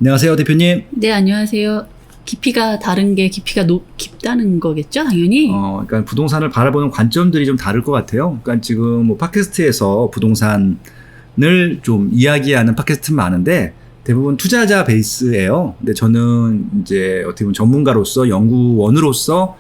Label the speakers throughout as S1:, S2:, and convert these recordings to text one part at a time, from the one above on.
S1: 안녕하세요, 대표님.
S2: 네, 안녕하세요. 깊이가 다른 게 깊이가 깊다는 거겠죠, 당연히?
S1: 그러니까 부동산을 바라보는 관점들이 좀 다를 것 같아요. 그러니까 지금 뭐 팟캐스트에서 부동산을 좀 이야기하는 팟캐스트는 많은데 대부분 투자자 베이스예요. 근데 저는 이제 어떻게 보면 전문가로서 연구원으로서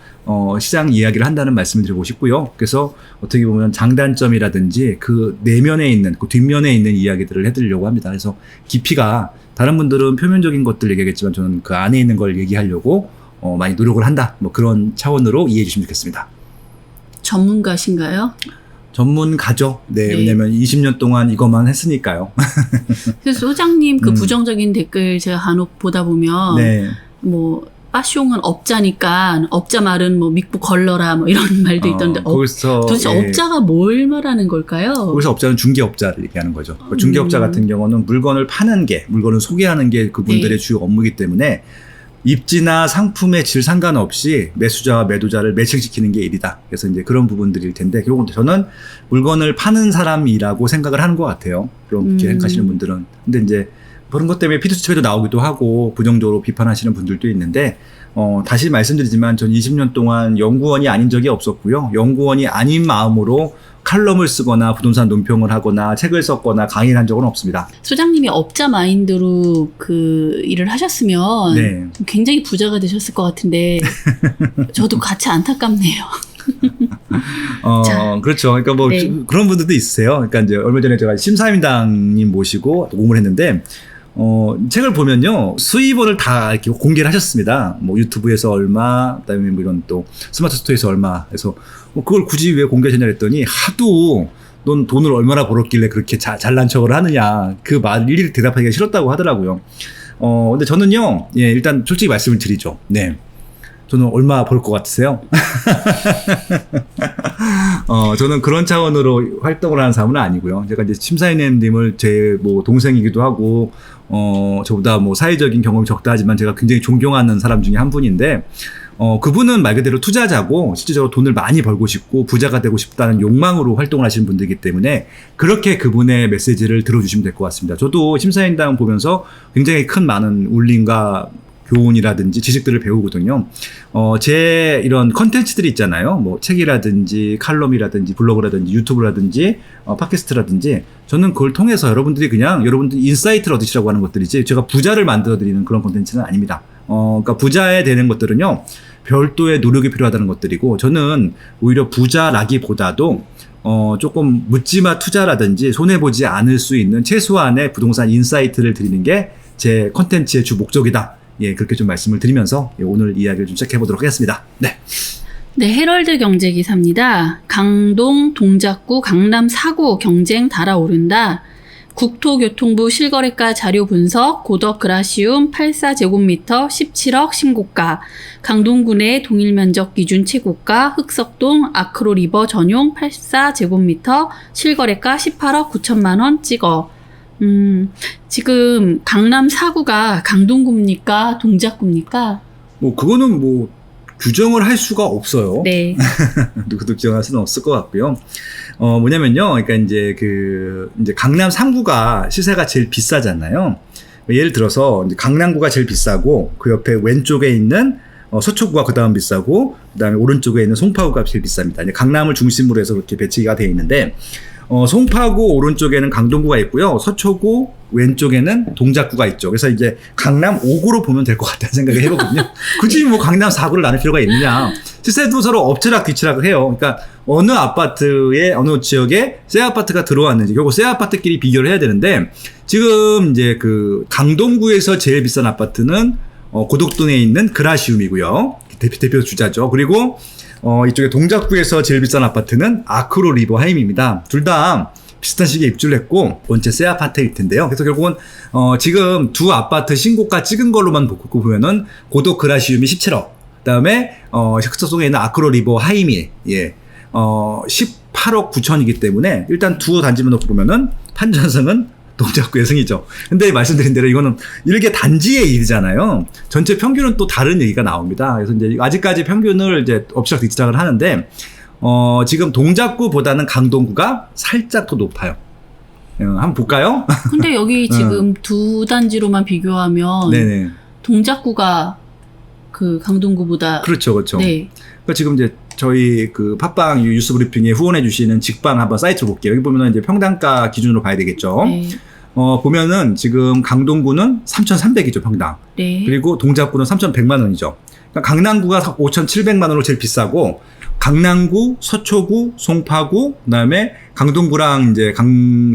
S1: 시장 이야기를 한다는 말씀을 드리고 싶고요. 그래서 어떻게 보면 장단점이라든지 그 내면에 있는, 그 뒷면에 있는 이야기들을 해드리려고 합니다. 그래서 깊이가 다른 분들은 표면적인 것들 얘기하겠지만 저는 그 안에 있는 걸 얘기하려고 많이 노력을 한다. 뭐 그런 차원으로 이해해 주시면 좋겠습니다.
S2: 전문가신가요?
S1: 전문가죠. 네,
S2: 네.
S1: 왜냐면 20년 동안 이것만 했으니까요.
S2: 그래서 소장님 그 부정적인 댓글 제가 간혹 보다 보면
S1: 네.
S2: 뭐 빠숑은 업자니까 업자 말은 뭐 믿고 걸러라 뭐 이런 말도 있던데
S1: 거기서
S2: 도대체
S1: 예,
S2: 업자가 뭘 말하는 걸까요?
S1: 거기서 업자는 중개업자를 얘기하는 거죠. 중개업자 같은 경우는 물건을 파는 게, 물건을 소개하는 게 그분들의
S2: 네.
S1: 주요 업무이기 때문에 입지나 상품의 질 상관없이 매수자와 매도자를 매칭시키는 게 일이다. 그래서 이제 그런 부분들일 텐데, 결국은 저는 물건을 파는 사람이라고 생각을 하는 것 같아요. 그렇게 생각하시는 분들은. 근데 이제 그런 것 때문에 피드수첩에도 나오기도 하고 부정적으로 비판하시는 분들도 있는데, 다시 말씀드리지만 전 20년 동안 연구원이 아닌 적이 없었고요. 연구원이 아닌 마음으로 칼럼을 쓰거나 부동산 논평을 하거나 책을 썼거나 강의를 한 적은 없습니다.
S2: 소장님이 업자 마인드로 그 일을 하셨으면
S1: 네.
S2: 굉장히 부자가 되셨을 것 같은데 저도 같이 안타깝네요. 자.
S1: 그렇죠. 그러니까 뭐
S2: 네.
S1: 그런 분들도 있으세요. 그러니까 이제 얼마 전에 제가 심사위원장님 모시고 공을 했는데, 책을 보면요, 수입원을 다 이렇게 공개를 하셨습니다. 뭐 유튜브에서 얼마, 그다음에 뭐 이런 또 스마트 스토어에서 얼마. 그래서 뭐 그걸 굳이 왜 공개하셨냐 했더니, 하도 넌 돈을 얼마나 벌었길래 그렇게 잘난 척을 하느냐, 그 말 일일이 대답하기가 싫었다고 하더라고요. 근데 저는요, 예, 일단 솔직히 말씀을 드리죠. 네. 저는 얼마 벌 것 같으세요? 저는 그런 차원으로 활동을 하는 사람은 아니고요. 제가 이제 심사위원님을 제 뭐 동생이기도 하고, 저보다 뭐 사회적인 경험이 적다 하지만 제가 굉장히 존경하는 사람 중에 한 분인데, 그분은 말 그대로 투자자고 실질적으로 돈을 많이 벌고 싶고 부자가 되고 싶다는 욕망으로 활동을 하시는 분들이기 때문에 그렇게 그분의 메시지를 들어주시면 될 것 같습니다. 저도 심사위원장 보면서 굉장히 큰 많은 울림과 교훈이라든지 지식들을 배우거든요. 제 이런 컨텐츠들이 있잖아요. 뭐 책이라든지 칼럼이라든지 블로그라든지 유튜브라든지 팟캐스트라든지 저는 그걸 통해서 여러분들이 그냥 여러분들 인사이트를 얻으시라고 하는 것들이지 제가 부자를 만들어 드리는 그런 컨텐츠는 아닙니다. 그러니까 부자에 되는 것들은요, 별도의 노력이 필요하다는 것들이고, 저는 오히려 부자라기보다도 조금 묻지마 투자라든지 손해보지 않을 수 있는 최소한의 부동산 인사이트를 드리는 게 제 컨텐츠의 주 목적이다. 예, 그렇게 좀 말씀을 드리면서 오늘 이야기를 좀 시작해 보도록 하겠습니다. 네.
S2: 네, 헤럴드 경제 기사입니다. 강동, 동작구, 강남 4구 경쟁 달아오른다. 국토교통부 실거래가 자료 분석, 고덕 그라시움 84제곱미터 17억 신고가, 강동구 내 동일면적 기준 최고가, 흑석동 아크로리버 전용 84제곱미터 실거래가 18억 9천만 원 찍어. 지금 강남 4구가 강동구입니까? 동작구입니까?
S1: 뭐 그거는 뭐 규정을 할 수가 없어요.
S2: 네.
S1: 누구도 규정할 수는 없을 것 같고요. 뭐냐면요, 그러니까 이제 이제 강남 3구가 시세가 제일 비싸잖아요. 예를 들어서 이제 강남구가 제일 비싸고 그 옆에 왼쪽에 있는 서초구가 그 다음 비싸고 그 다음에 오른쪽에 있는 송파구가 제일 비쌉니다. 이제 강남을 중심으로 해서 그렇게 배치가 되어 있는데, 송파구 오른쪽에는 강동구가 있고요. 서초구 왼쪽에는 동작구가 있죠. 그래서 이제 강남 5구로 보면 될 것 같다는 생각을 해보거든요. 굳이 뭐 강남 4구를 나눌 필요가 있느냐. 시세도 서로 엎치락뒤치락을 해요. 그러니까 어느 아파트에, 어느 지역에 새 아파트가 들어왔는지, 결국 새 아파트끼리 비교를 해야 되는데, 지금 이제 그 강동구에서 제일 비싼 아파트는 고덕동에 있는 그라시움이고요. 대표 주자죠. 그리고 이쪽에 동작구에서 제일 비싼 아파트는 아크로 리버 하임입니다. 둘 다 비슷한 시기에 입주를 했고 원체 새 아파트일 텐데요. 그래서 결국은 지금 두 아파트 신고가 찍은 걸로만 보면은 고덕 그라시움이 17억, 그다음에 흑석동에 있는 아크로 리버 하임이 18억 9천이기 때문에 일단 두 단지만 놓고 보면은 판전성은 동작구의 승이죠. 근데 말씀드린 대로 이거는 일개 단지의 일이잖아요. 전체 평균은 또 다른 얘기가 나옵니다. 그래서 이제 아직까지 평균을 이제 엎치락뒤치락을 하는데, 지금 동작구보다는 강동구가 살짝 더 높아요. 한번 볼까요?
S2: 근데 여기 지금 두 단지로만 비교하면
S1: 네네.
S2: 동작구가 그 강동구보다
S1: 그렇죠, 그렇죠.
S2: 네.
S1: 그러니까 지금 이제 저희 그 팟빵 뉴스 브리핑에 후원해주시는 직방 한번 사이트 볼게요. 여기 보면은 이제 평당가 기준으로 봐야 되겠죠.
S2: 네.
S1: 보면은 지금 강동구는 3,300이죠, 평당.
S2: 네.
S1: 그리고 동작구는 3,100만 원이죠. 그러니까 강남구가 5,700만 원으로 제일 비싸고, 강남구, 서초구, 송파구, 그다음에 강동구랑 이제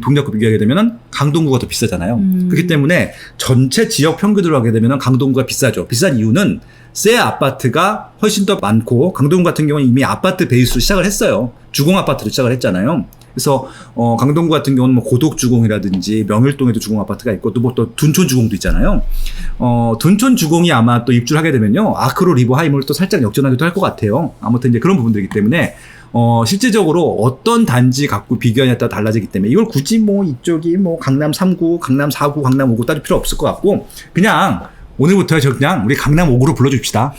S1: 동작구 비교하게 되면은 강동구가 더 비싸잖아요. 그렇기 때문에 전체 지역 평균으로 하게 되면은 강동구가 비싸죠. 비싼 이유는 새 아파트가 훨씬 더 많고, 강동구 같은 경우는 이미 아파트 베이스로 시작을 했어요. 주공 아파트로 시작을 했잖아요. 그래서 강동구 같은 경우는 뭐 고독주공이라든지 명일동에도 주공 아파트가 있고, 또 뭐 또 둔촌 주공도 있잖아요. 둔촌 주공이 아마 또 입주를 하게 되면요, 아크로 리버 하임을 또 살짝 역전하기도 할 것 같아요. 아무튼 이제 그런 부분들이기 때문에 실제적으로 어떤 단지 갖고 비교하냐에 따라 달라지기 때문에 이걸 굳이 뭐 이쪽이 뭐 강남 3구, 강남 4구, 강남 5구 따질 필요 없을 것 같고, 그냥 오늘부터 그냥 우리 강남 5구로 불러줍시다.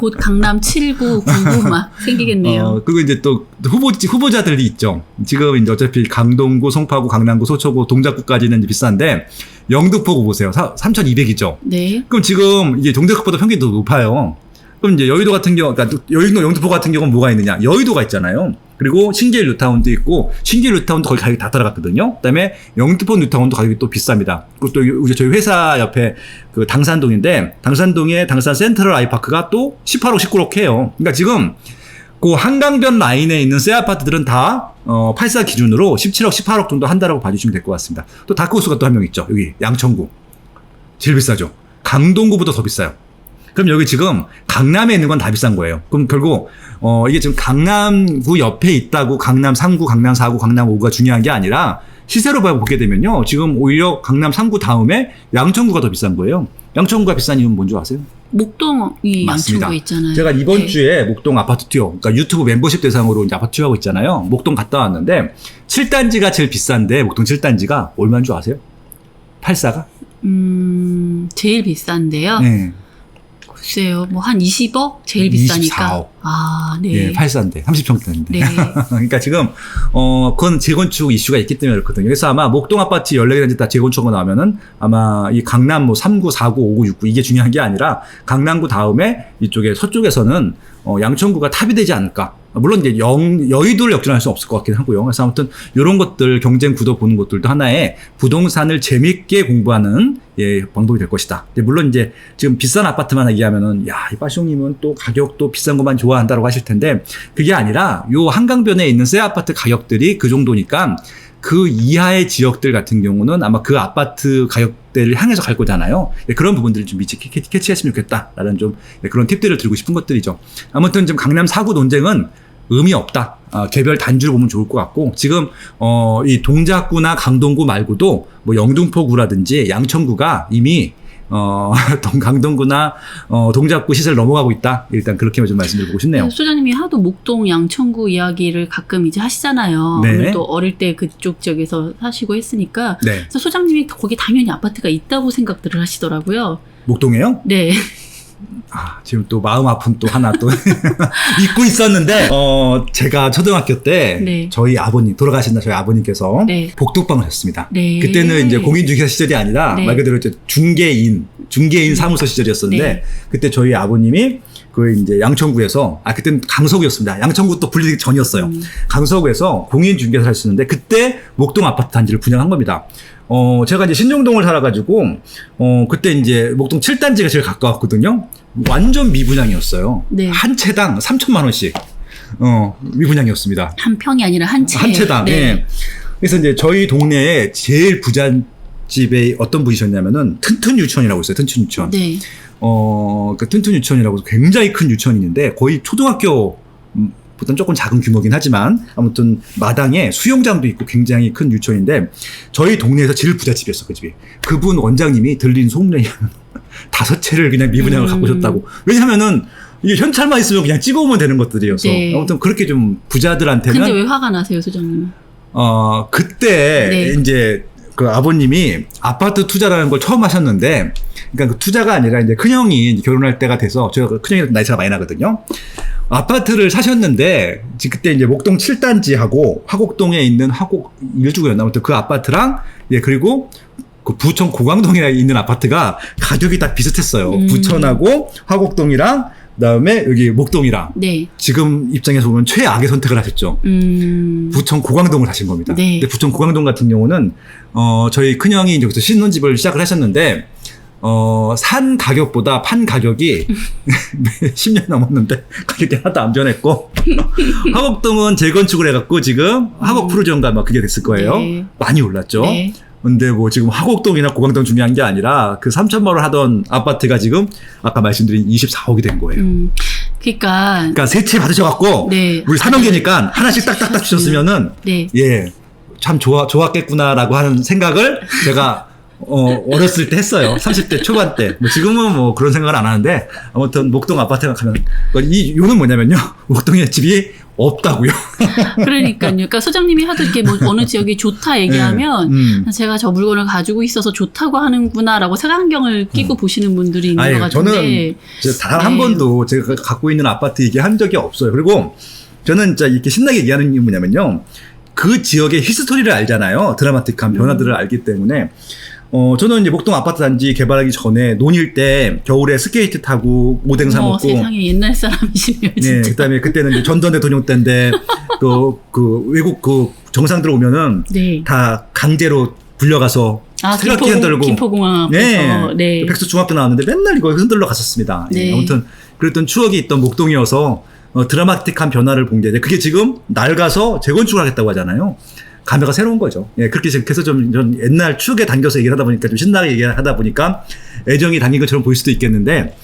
S2: 곧 강남 7구, 9구 막 생기겠네요.
S1: 그리고 이제 또 후보자들이 있죠. 지금 이제 어차피 강동구, 송파구, 강남구, 서초구, 동작구까지는 이제 비싼데, 영등포구 보세요. 3,200이죠.
S2: 네.
S1: 그럼 지금 이제 동작구보다 평균이 더 높아요. 그럼 이제 여의도 같은 경우, 그러니까 영등포 같은 경우는 뭐가 있느냐? 여의도가 있잖아요. 그리고 신길 뉴타운도 있고, 신길 뉴타운도 거의 가격이 다 따라갔거든요. 그다음에 영등포 뉴타운도 가격이 또 비쌉니다. 그리고 또 저희 회사 옆에 그 당산동인데, 당산동에 당산 센트럴 아이파크가 또 18억, 19억 해요. 그러니까 지금 그 한강변 라인에 있는 새 아파트들은 다 84 기준으로 17억, 18억 정도 한다라고 봐주시면 될 것 같습니다. 또 다크호스가 또 한 명 있죠. 여기 양천구. 제일 비싸죠. 강동구보다 더 비싸요. 그럼 여기 지금 강남에 있는 건 다 비싼 거예요. 그럼 결국 이게 지금 강남구 옆에 있다고 강남 3구, 강남 4구, 강남 5구가 중요한 게 아니라, 시세로 보게 되면요, 지금 오히려 강남 3구 다음에 양천구가 더 비싼 거예요. 양천구가 비싼 이유는 뭔지 아세요?
S2: 목동이
S1: 맞습니다.
S2: 양천구에 있잖아요.
S1: 제가 이번
S2: 네.
S1: 주에 목동 아파트 투어, 그러니까 유튜브 멤버십 대상으로 이제 아파트 투어하고 있잖아요. 목동 갔다 왔는데 7단지가 제일 비싼데, 목동 7단지가 얼마인 줄 아세요? 84가?
S2: 제일 비싼데요.
S1: 네.
S2: 글쎄요, 뭐 한 20억? 제일 비싸니까.
S1: 24억.
S2: 아, 네.
S1: 예, 84인데, 30평대인데.
S2: 네.
S1: 그러니까 지금, 그건 재건축 이슈가 있기 때문에 그렇거든요. 그래서 아마 목동 아파트 14개단지 다 재건축하고 나오면은 아마 이 강남 뭐 3구, 4구, 5구, 6구 이게 중요한 게 아니라, 강남구 다음에 이쪽에 서쪽에서는 양천구가 탑이 되지 않을까. 물론 이제 여의도를 역전할 수 없을 것 같긴 하고요. 그래서 아무튼 이런 것들, 경쟁 구도 보는 것들도 하나의 부동산을 재밌게 공부하는 방법이 될 것이다. 물론 이제 지금 비싼 아파트만 얘기하면은, 야, 이 빠숑님은 또 가격도 비싼 것만 좋아한다라고 하실 텐데, 그게 아니라 요 한강변에 있는 새 아파트 가격들이 그 정도니까, 그 이하의 지역들 같은 경우는 아마 그 아파트 가격대를 향해서 갈 거잖아요. 그런 부분들을 좀 미리 캐치했으면 좋겠다라는 좀 그런 팁들을 드리고 싶은 것들이죠. 아무튼 지금 강남 4구 논쟁은 의미 없다. 개별 단지로 보면 좋을 것 같고, 지금 이 동작구나 강동구 말고도 뭐 영등포구라든지 양천구가 이미 강동구나 동작구 시세를 넘어가고 있다. 일단 그렇게만 좀 말씀드리고 싶네요.
S2: 소장님이 하도 목동 양천구 이야기를 가끔 이제 하시잖아요.
S1: 네.
S2: 아무래도 어릴 때 그쪽 지역에서 사시고 했으니까.
S1: 네.
S2: 그래서 소장님이 거기 당연히 아파트가 있다고 생각들을 하시더라고요.
S1: 목동에요?
S2: 네.
S1: 지금 또 마음 아픈 또 하나 또 잊고 있었는데, 제가 초등학교 때
S2: 네.
S1: 저희 아버님, 돌아가신 저희 아버님께서
S2: 네.
S1: 복덕방을 하셨습니다.
S2: 네.
S1: 그때는 이제 공인중개사 시절이 아니라
S2: 네.
S1: 말 그대로 이제 중개인 사무소 시절이었었는데,
S2: 네.
S1: 그때 저희 아버님이 그 이제 양천구에서, 그때는 강서구였습니다. 양천구 또 불리기 전이었어요. 강서구에서 공인중개사를 하셨는데, 그때 목동 아파트 단지를 분양한 겁니다. 제가 이제 신정동을 살아가지고, 그때 이제 목동 7단지가 제일 가까웠거든요. 완전 미분양이었어요.
S2: 네.
S1: 한 채당 3천만 원씩. 미분양이었습니다.
S2: 한 평이 아니라 한 채.
S1: 한 채당.
S2: 네.
S1: 예. 그래서 이제 저희 동네에 제일 부잣집에 어떤 분이셨냐면은 튼튼 유치원이라고 있어요. 튼튼 유치원.
S2: 네.
S1: 그 튼튼 유치원이라고 해서 굉장히 큰 유치원이 있는데, 거의 초등학교 보다는 조금 작은 규모긴 하지만 아무튼 마당에 수영장도 있고 굉장히 큰 유치원인데, 저희 동네에서 제일 부잣집이었어, 그 집이. 그분 원장님이 들린 소문에 5채를 그냥 미분양을 갖고 오셨다고. 왜냐하면은 이게 현찰만 있으면 그냥 찍어오면 되는 것들이어서.
S2: 네.
S1: 아무튼 그렇게 좀 부자들한테는.
S2: 근데 왜 화가 나세요, 소장님?
S1: 그때
S2: 네.
S1: 이제 그 아버님이 아파트 투자라는 걸 처음 하셨는데, 그러니까 그 투자가 아니라 이제 큰형이 결혼할 때가 돼서, 제가 큰형이 나이 차가 많이 나거든요. 아파트를 사셨는데 그때 이제 목동 7단지하고 화곡동에 있는 화곡 1주구였나 아무튼 그 아파트랑 예 그리고 그 부천 고강동에 있는 아파트가 가격이 다 비슷했어요. 부천하고 화곡동이랑 그다음에 여기 목동이랑
S2: 네.
S1: 지금 입장에서 보면 최악의 선택을 하셨죠. 부천 고강동을 사신 겁니다.
S2: 네.
S1: 근데 부천 고강동 같은 경우는 저희 큰형이 이제 신혼집을 시작을 하셨는데 산 가격보다 판 가격이 10년 넘었는데 가격이 하나도 안 변했고 화곡동은 재건축을 해갖고 지금 화곡 푸르지온가 막 그게 됐을 거예요.
S2: 네.
S1: 많이 올랐죠.
S2: 네.
S1: 근데 뭐 지금 화곡동이나 고강동 중요한 게 아니라 그 3천만 원 하던 아파트가 지금 아까 말씀드린 24억이 된 거예요.
S2: 그러니까
S1: 세 채 받으셔갖고
S2: 네.
S1: 우리 3형제니까 하나씩 딱딱딱 주셨으면은
S2: 네.
S1: 예, 참 좋았겠구나라고 하는 생각을 제가 어렸을 때 했어요. 30대 초반 때. 뭐 지금은 뭐 그런 생각을 안 하는데 아무튼 목동 아파트 가면 요는 뭐냐면요. 목동에 집이 없다고요.
S2: 그러니까요. 그러니까 소장님이 하도 이렇게 뭐 어느 지역이 좋다 얘기하면 제가 저 물건을 가지고 있어서 좋다고 하는구나라고 색안경을 끼고 보시는 분들이 있는 것 같은데.
S1: 저는 단 한
S2: 네.
S1: 번도 제가 갖고 있는 아파트 얘기한 적이 없어요. 그리고 저는 진짜 이렇게 신나게 얘기하는 게 뭐냐면요. 그 지역의 히스토리를 알잖아요. 드라마틱한 변화들을 알기 때문에. 저는 이제 목동 아파트 단지 개발하기 전에 논일 때 겨울에 스케이트 타고 오뎅 사 먹고.
S2: 세상에 옛날 사람이시네요, 진짜.
S1: 네, 그다음에 그때는 이제 전두환 대통령 때인데 그 외국 그 정상들 오면은
S2: 네.
S1: 다 강제로 불려가서 트럭기 흔들고
S2: 김포공항
S1: 네,
S2: 앞에서 네.
S1: 백수 중학교 나왔는데 맨날 이거 흔들러 갔었습니다.
S2: 네.
S1: 예, 아무튼 그랬던 추억이 있던 목동이어서 드라마틱한 변화를 본 게 그게 지금 낡아서 재건축을 하겠다고 하잖아요. 감회가 새로운 거죠. 예, 그렇게 그래서 좀 옛날 추억에 당겨서 얘기를 하다 보니까 좀 신나게 얘기하다 보니까 애정이 담긴 것처럼 보일 수도 있겠는데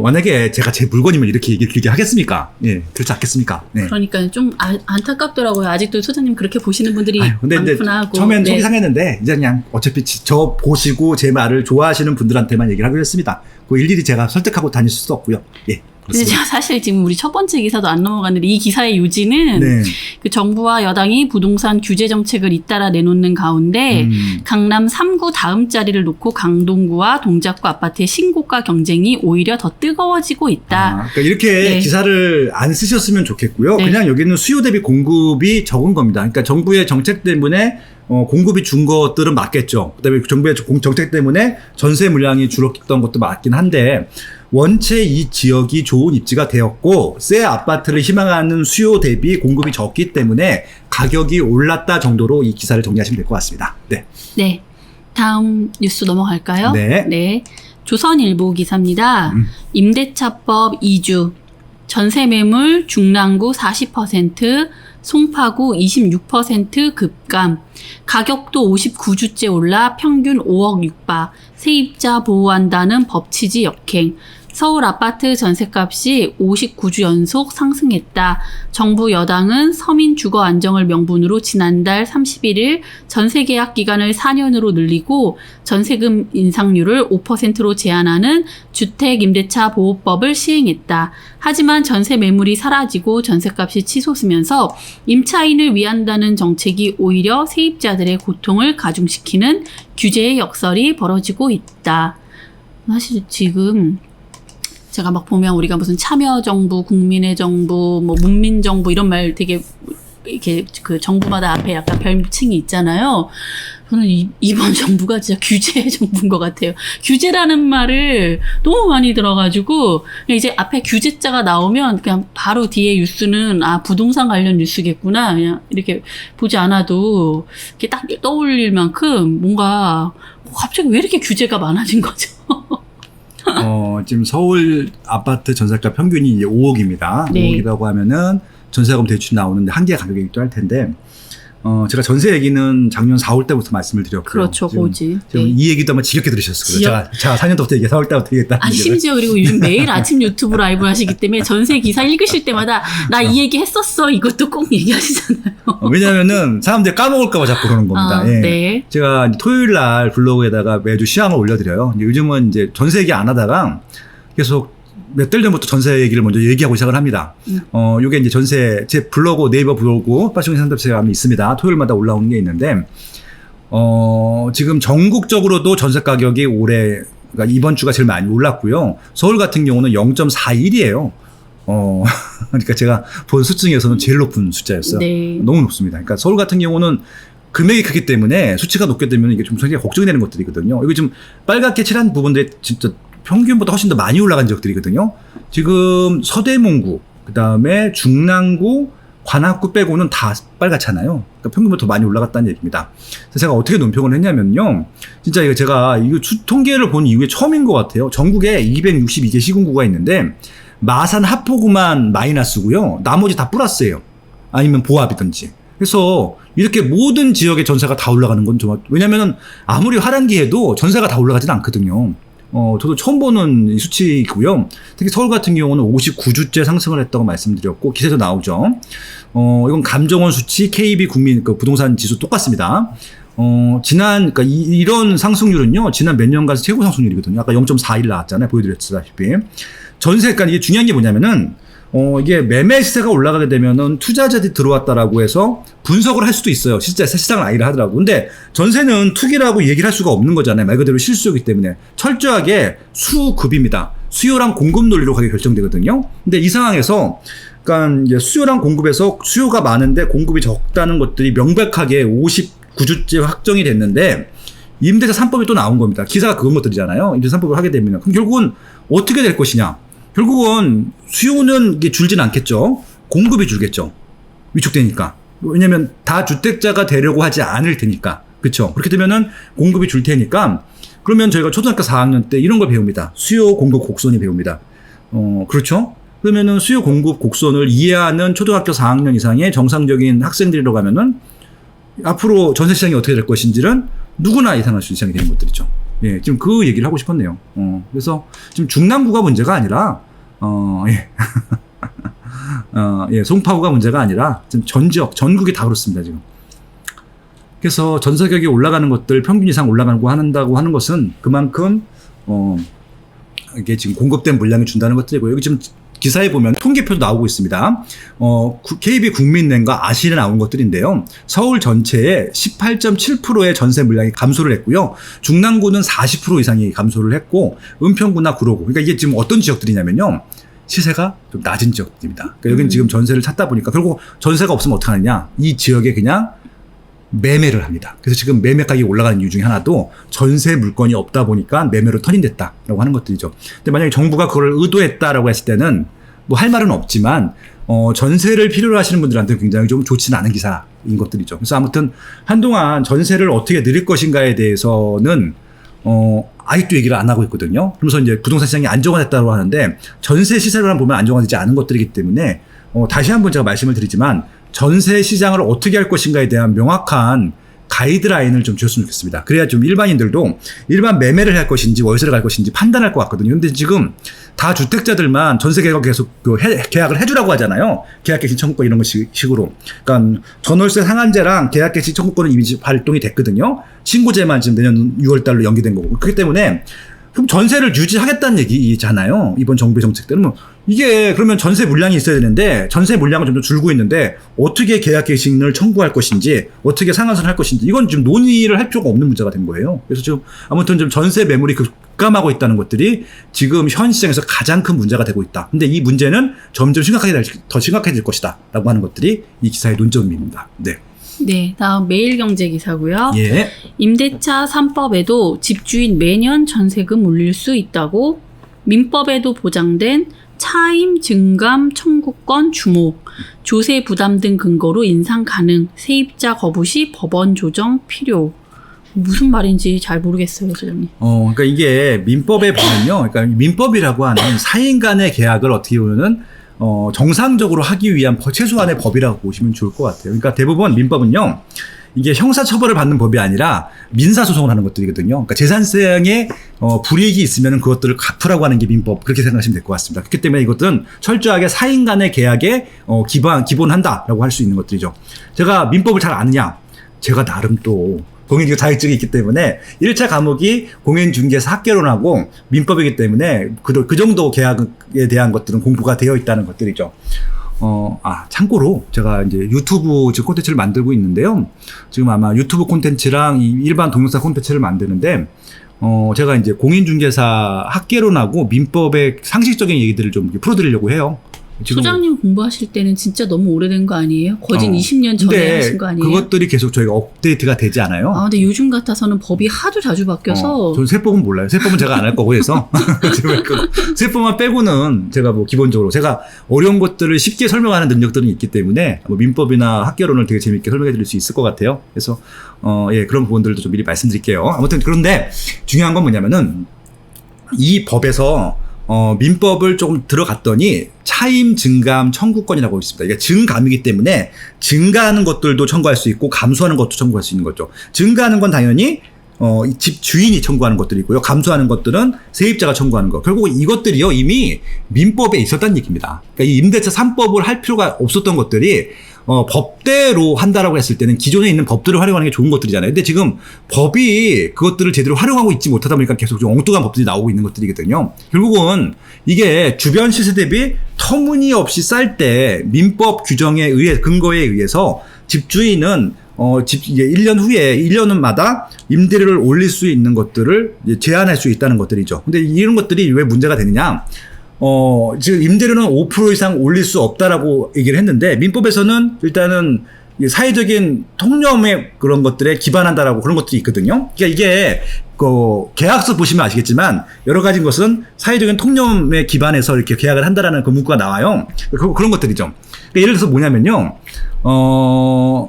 S1: 만약에 제가 제 물건이면 이렇게 얘기를 길게 하겠습니까? 예, 그렇지 않겠습니까? 네.
S2: 그러니까 좀 안타깝더라고요. 아직도 소장님 그렇게 보시는 분들이
S1: 근데
S2: 많구나 하고.
S1: 처음엔
S2: 네.
S1: 속이 상했는데 이제 그냥 어차피 저 보시고 제 말을 좋아하시는 분들한테만 얘기를 하기로 했습니다. 그 일일이 제가 설득하고 다닐 수 없고요. 예.
S2: 근데
S1: 그렇습니다.
S2: 제가 사실 지금 우리 첫 번째 기사도 안 넘어갔는데 이 기사의 요지는
S1: 네.
S2: 그 정부와 여당이 부동산 규제 정책을 잇따라 내놓는 가운데 강남 3구 다음 자리를 놓고 강동구와 동작구 아파트의 신고가 경쟁이 오히려 더 뜨거워지고 있다.
S1: 그러니까 이렇게
S2: 네.
S1: 기사를 안 쓰셨으면 좋겠고요.
S2: 네.
S1: 그냥 여기는 수요 대비 공급이 적은 겁니다. 그러니까 정부의 정책 때문에 공급이 준 것들은 맞겠죠. 그다음에 정부의 정책 때문에 전세 물량이 줄었던 것도 맞긴 한데 원체 이 지역이 좋은 입지가 되었고 새 아파트를 희망하는 수요 대비 공급이 적기 때문에 가격이 올랐다 정도로 이 기사를 정리하시면 될 것 같습니다. 네.
S2: 네. 다음 뉴스 넘어갈까요?
S1: 네.
S2: 조선일보 기사입니다. 임대차법 2주. 전세 매물 중랑구 40%, 송파구 26% 급감. 가격도 59주째 올라 평균 5억 육박. 세입자 보호한다는 법 취지 역행. 서울 아파트 전셋값이 59주 연속 상승했다. 정부 여당은 서민 주거 안정을 명분으로 지난달 31일 전세 계약 기간을 4년으로 늘리고 전세금 인상률을 5%로 제한하는 주택임대차 보호법을 시행했다. 하지만 전세 매물이 사라지고 전세값이 치솟으면서 임차인을 위한다는 정책이 오히려 세입자들의 고통을 가중시키는 규제의 역설이 벌어지고 있다. 사실 지금 제가 막 보면 우리가 무슨 참여정부, 국민의 정부, 뭐 문민정부 이런 말 되게 이렇게 그 정부마다 앞에 약간 별칭이 있잖아요. 저는 이번 정부가 진짜 규제 정부인 것 같아요. 규제라는 말을 너무 많이 들어가지고 이제 앞에 규제자가 나오면 그냥 바로 뒤에 뉴스는 부동산 관련 뉴스겠구나 그냥 이렇게 보지 않아도 이렇게 딱 떠올릴 만큼 뭔가 갑자기 왜 이렇게 규제가 많아진 거죠?
S1: 지금 서울 아파트 전세가 평균이 이제 5억입니다.
S2: 네.
S1: 5억이라고 하면은 전세금 대출 나오는데 한개 가격이기도 할 텐데, 제가 전세 얘기는 작년 4월 때부터 말씀을 드렸고요.
S2: 그렇죠, 고지.
S1: 지금
S2: 네.
S1: 이 얘기도 아마 지겹게 들으셨을 거예요. 제가 4년 전부터 얘기 4월 때부터 얘기했다는
S2: 아니,
S1: 얘기를.
S2: 심지어 그리고 요즘 매일 아침 유튜브 라이브 하시기 때문에 전세 기사 읽으실 때마다 나 이 얘기 했었어 이것도 꼭 얘기하시잖아요.
S1: 왜냐면은 사람들이 까먹을까봐 자꾸 그러는 겁니다. 예.
S2: 네.
S1: 제가 토요일 날 블로그에다가 매주 시황을 올려드려요. 이제 요즘은 이제 전세 얘기 안 하다가 계속 몇 달 전부터 전세 얘기를 먼저 얘기하고 시작을 합니다. 요게 이제 전세, 제 블로그, 네이버 블로그, 빠싱 상담소에 하면 있습니다. 토요일마다 올라오는 게 있는데, 지금 전국적으로도 전세 가격이 올해, 그러니까 이번 주가 제일 많이 올랐고요. 서울 같은 경우는 0.41이에요. 그러니까 제가 본 수 중에서는 제일 높은 숫자였어요.
S2: 네.
S1: 너무 높습니다. 그러니까 서울 같은 경우는 금액이 크기 때문에 수치가 높게 되면 이게 좀 굉장히 걱정이 되는 것들이거든요. 이거 좀 빨갛게 칠한 부분들이 진짜 평균보다 훨씬 더 많이 올라간 지역들이거든요. 지금 서대문구, 그 다음에 중랑구, 관악구 빼고는 다 빨갛잖아요. 그러니까 평균보다 더 많이 올라갔다는 얘기입니다. 그래서 제가 어떻게 논평을 했냐면요. 진짜 이거 제가 이거 통계를 본 이후에 처음인 것 같아요. 전국에 262개 시군구가 있는데 마산 합포구만 마이너스고요. 나머지 다 플러스예요. 아니면 보합이든지. 그래서 이렇게 모든 지역의 전세가 다 올라가는 건 정말, 왜냐면은 아무리 하반기에도 전세가 다 올라가지는 않거든요. 저도 처음 보는 이 수치이고요. 특히 서울 같은 경우는 59주째 상승을 했다고 말씀드렸고, 기사에도 나오죠. 이건 감정원 수치, KB 국민 그 부동산 지수 똑같습니다. 그러니까 이런 상승률은요, 지난 몇 년간 최고 상승률이거든요. 아까 0.41 나왔잖아요. 보여드렸다시피. 전세, 그러니까 이게 중요한 게 뭐냐면은, 이게 매매 시세가 올라가게 되면은 투자자들이 들어왔다라고 해서 분석을 할 수도 있어요. 실제 시장을 아니라 하더라고. 근데 전세는 투기라고 얘기를 할 수가 없는 거잖아요. 말 그대로 실수요이기 때문에. 철저하게 수급입니다. 수요랑 공급 논리로 가게 결정되거든요. 근데 이 상황에서, 그러니까 이제 수요랑 공급에서 수요가 많은데 공급이 적다는 것들이 명백하게 59주째 확정이 됐는데, 임대차 3법이 또 나온 겁니다. 기사가 그런 것들이잖아요. 임대차 3법을 하게 되면. 그럼 결국은 어떻게 될 것이냐. 결국은 수요는 이게 줄진 않겠죠. 공급이 줄겠죠. 위축되니까. 왜냐면 다 주택자가 되려고 하지 않을 테니까. 그렇죠. 그렇게 되면은 공급이 줄 테니까, 그러면 저희가 초등학교 4학년 때 이런 걸 배웁니다. 수요 공급 곡선이 배웁니다. 그렇죠. 그러면은 수요 공급 곡선을 이해하는 초등학교 4학년 이상의 정상적인 학생들이라고 하면은 앞으로 전세 시장이 어떻게 될 것인지는 누구나 예상할 수 있는 시장이 되는 것들이죠. 예, 지금 그 얘기를 하고 싶었네요. 그래서 지금 중랑구가 문제가 아니라, 예. 예, 송파구가 문제가 아니라, 지금 전 지역, 전국이 다 그렇습니다, 지금. 그래서 전세 가격이 올라가는 것들, 평균 이상 올라가고 한다고 하는 것은 그만큼, 이게 지금 공급된 물량이 준다는 것들이고, 여기 지금 기사에 보면 통계표도 나오고 있습니다. KB 국민은행과 아시에 나온 것들인데요. 서울 전체의 18.7%의 전세 물량이 감소를 했고요. 중랑구는 40% 이상이 감소를 했고, 은평구나 구로구. 그러니까 이게 지금 어떤 지역들이냐면요. 시세가 좀 낮은 지역들입니다. 그러니까 여기는 지금 전세를 찾다 보니까 결국 전세가 없으면 어떻게 하느냐. 이 지역에 그냥 매매를 합니다. 그래서 지금 매매 가격이 올라가는 이유 중에 하나도 전세 물건이 없다 보니까 매매로 터진됐다라고 하는 것들이죠. 근데 만약에 정부가 그걸 의도했다라고 했을 때는 뭐 할 말은 없지만, 전세를 필요로 하시는 분들한테는 굉장히 좀 좋지는 않은 기사인 것들이죠. 그래서 아무튼 한동안 전세를 어떻게 늘릴 것인가에 대해서는, 아직도 얘기를 안 하고 있거든요. 그러면서 이제 부동산 시장이 안정화됐다고 하는데, 전세 시세로만 보면 안정화되지 않은 것들이기 때문에, 다시 한번 제가 말씀을 드리지만, 전세 시장을 어떻게 할 것인가에 대한 명확한 가이드라인을 좀 줬으면 좋겠습니다. 그래야 좀 일반인들도 일반 매매를 할 것인지 월세를 갈 것인지 판단할 것 같거든요. 근데 지금 다 주택자들만 전세 계약 계속 계약을 해주라고 하잖아요. 계약개시 청구권 이런 거 식으로. 그러니까 전월세 상한제랑 계약개시 청구권은 이미 발동이 됐거든요. 신고제만 지금 내년 6월 달로 연기된 거고. 그렇기 때문에 그럼 전세를 유지하겠다는 얘기잖아요. 이번 정부의 정책 때는. 이게 그러면 전세 물량이 있어야 되는데 전세 물량은 점점 줄고 있는데 어떻게 계약 개시를 청구할 것인지 어떻게 상한선을 할 것인지 이건 지금 논의를 할 필요가 없는 문제가 된 거예요. 그래서 지금 아무튼 좀 전세 매물이 급감하고 있다는 것들이 지금 현 시장에서 가장 큰 문제가 되고 있다. 근데 이 문제는 점점 더 심각해질 것이다 라고 하는 것들이 이 기사의 논점입니다. 네.
S2: 네, 다음 매일경제 기사고요.
S1: 예.
S2: 임대차 3법에도 집주인 매년 전세금 올릴 수 있다고, 민법에도 보장된 차임 증감 청구권 주목, 조세 부담 등 근거로 인상 가능, 세입자 거부 시 법원 조정 필요. 무슨 말인지 잘 모르겠어요, 소장님.
S1: 그러니까 이게 민법에 보면요. 그러니까 민법이라고 하는 사인 간의 계약을 어떻게 보면은 정상적으로 하기 위한 최소한의 법이라고 보시면 좋을 것 같아요. 그러니까 대부분 민법은요, 이게 형사처벌을 받는 법이 아니라 민사소송을 하는 것들이거든요. 그러니까 재산세에 불이익이 있으면 그것들을 갚으라고 하는 게 민법, 그렇게 생각하시면 될 것 같습니다. 그렇기 때문에 이것들은 철저하게 사인 간의 계약에 기본한다라고 할 수 있는 것들이죠. 제가 민법을 잘 아느냐? 제가 나름 또 공인중개 자격증이 있기 때문에 1차 과목이 공인중개사 학개론하고 민법이기 때문에 그 정도 계약에 대한 것들은 공부가 되어 있다는 것들이죠. 참고로 제가 이제 유튜브 지금 콘텐츠를 만들고 있는데요. 지금 아마 유튜브 콘텐츠랑 일반 동영상 콘텐츠를 만드는데, 제가 이제 공인중개사 학개론하고 민법의 상식적인 얘기들을 좀 풀어드리려고 해요. 지금
S2: 소장님 공부하실 때는 진짜 너무 오래된 거 아니에요? 거진 20년 전에
S1: 근데
S2: 하신 거 아니에요?
S1: 그것들이 계속 저희가 업데이트가 되지 않아요.
S2: 아, 근데 요즘 같아서는 법이 하도 자주 바뀌어서
S1: 저는 세법은 몰라요. 세법은 제가 안 할 거고 해서 제가 세법만 빼고는 제가 뭐 기본적으로 제가 어려운 것들을 쉽게 설명하는 능력들은 있기 때문에 뭐 민법이나 학개론을 되게 재밌게 설명해 드릴 수 있을 것 같아요. 그래서 예, 그런 부분들도 좀 미리 말씀드릴게요. 아무튼 그런데 중요한 건 뭐냐면은 이 법에서 민법을 조금 들어갔더니 차임, 증감, 청구권이라고 있습니다. 이게 증감이기 때문에 증가하는 것들도 청구할 수 있고 감수하는 것도 청구할 수 있는 거죠. 증가하는 건 당연히 이 집 주인이 청구하는 것들이고요. 감수하는 것들은 세입자가 청구하는 거. 결국 이것들이요 이미 민법에 있었다는 얘기입니다. 그러니까 이 임대차 3법을 할 필요가 없었던 것들이 법대로 한다라고 했을 때는 기존에 있는 법들을 활용하는 게 좋은 것들이잖아요. 근데 지금 법이 그것들을 제대로 활용하고 있지 못하다 보니까 계속 좀 엉뚱한 법들이 나오고 있는 것들이거든요. 결국은 이게 주변 시세 대비 터무니없이 쌀 때 민법 규정에 의해 근거에 의해서 집주인은 이제 1년 후에 1년마다 임대료를 올릴 수 있는 것들을 이제 제한할 수 있다는 것들이죠. 근데 이런 것들이 왜 문제가 되느냐? 지금 임대료는 5% 이상 올릴 수 없다라고 얘기를 했는데 민법에서는 일단은 사회적인 통념의 그런 것들에 기반한다라고 그런 것들이 있거든요. 그러니까 이게 계약서 보시면 아시겠지만 여러 가지 것은 사회적인 통념에 기반해서 이렇게 계약을 한다라는 그 문구가 나와요. 그런 것들이죠. 그러니까 예를 들어서 뭐냐면요.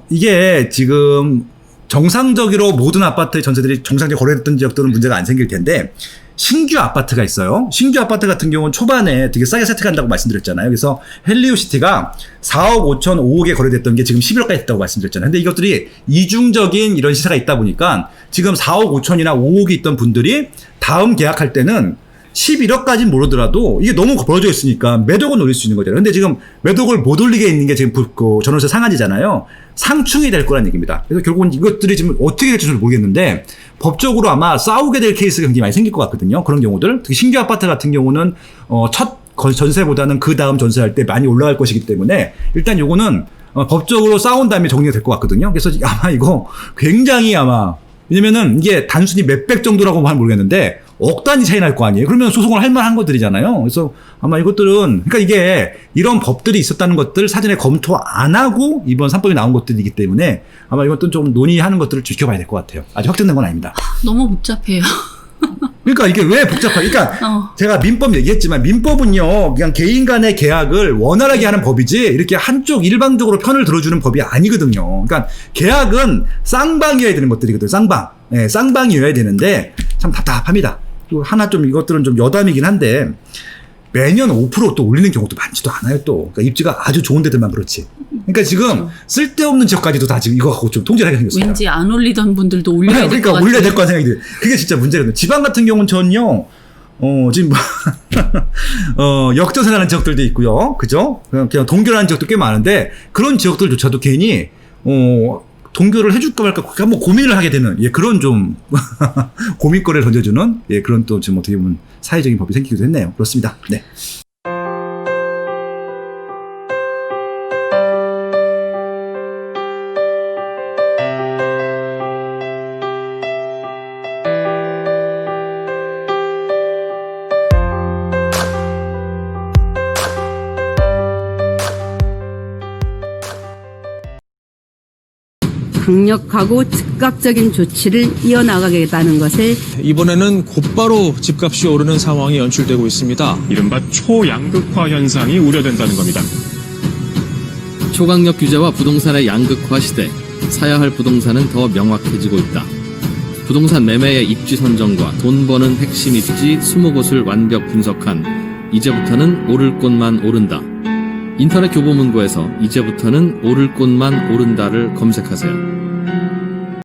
S1: 이게 지금 정상적으로 모든 아파트의 전세들이 정상적으로 거래됐던 지역들은 문제가 안 생길 텐데 신규 아파트가 있어요. 신규 아파트 같은 경우는 초반에 되게 싸게 세팅한다고 말씀드렸잖아요. 그래서 헬리오시티가 4억 5천 5억에 거래됐던 게 지금 11억까지 됐다고 말씀드렸잖아요. 근데 이것들이 이중적인 이런 시세가 있다 보니까 지금 4억 5천이나 5억이 있던 분들이 다음 계약할 때는 11억까지는 모르더라도 이게 너무 벌어져 있으니까 매독은 올릴 수 있는 거잖아요. 근데 지금 매독을 못 올리게 있는 게 지금 전월세 상한이잖아요. 상충이 될 거란 얘기입니다. 그래서 결국은 이것들이 지금 어떻게 될지 잘 모르겠는데 법적으로 아마 싸우게 될 케이스가 굉장히 많이 생길 것 같거든요. 그런 경우들. 특히 신규 아파트 같은 경우는 첫 전세보다는 그 다음 전세할 때 많이 올라갈 것이기 때문에 일단 요거는 법적으로 싸운 다음에 정리가 될 것 같거든요. 그래서 아마 이거 굉장히 왜냐면은 이게 단순히 몇백 정도라고 하면 모르겠는데 억 단위 차이 날 거 아니에요. 그러면 소송을 할 만한 것들이잖아요. 그래서 아마 이것들은 그러니까 이게 이런 법들이 있었다는 것들 사전에 검토 안 하고 이번 3법이 나온 것들이기 때문에 아마 이것도 좀 논의하는 것들을 지켜봐야 될 것 같아요. 아직 확정된 건 아닙니다.
S2: 너무 복잡해요.
S1: 그러니까 이게 왜 복잡하게? 그러니까 제가 민법 얘기했지만 민법은요 그냥 개인 간의 계약을 원활하게 하는 법이지 이렇게 한쪽 일방적으로 편을 들어주는 법이 아니거든요. 그러니까 계약은 쌍방이어야 되는 것들이거든요. 쌍방, 네, 쌍방이어야 되는데 참 답답합니다. 그리고 하나 좀 이것들은 좀 여담이긴 한데 매년 5% 또 올리는 경우도 많지도 않아요. 또 그러니까 입지가 아주 좋은 데들만 그렇지. 그러니까 지금
S2: 그렇죠.
S1: 쓸데없는 지역까지도 다 지금 이거 갖고 좀 통제를 하게 생겼어요.
S2: 왠지 안 올리던 분들도 올려야 될 것
S1: 그러니까
S2: 같아요.
S1: 올려야 될 거란 생각이 들어요. 그게 진짜 문제거든요. 지방 같은 경우는 전요, 지금 역전세라는 지역들도 있고요. 그죠? 그냥 동결하는 지역도 꽤 많은데 그런 지역들조차도 괜히 동결을 해줄까 말까 한번 고민을 하게 되는 그런 좀 고민거리를 던져주는 그런 또 지금 어떻게 보면 사회적인 법이 생기기도 했네요. 그렇습니다. 네.
S3: 강력하고 즉각적인 조치를 이어나가겠다는 것에
S4: 이번에는 곧바로 집값이 오르는 상황이 연출되고 있습니다.
S5: 이른바 초양극화 현상이 우려된다는 겁니다.
S6: 초강력 규제와 부동산의 양극화 시대, 사야 할 부동산은 더 명확해지고 있다. 부동산 매매의 입지 선정과 돈 버는 핵심 입지 20곳을 완벽 분석한 이제부터는 오를 곳만 오른다. 인터넷 교보문고에서 이제부터는 오를 곳만 오른다를 검색하세요.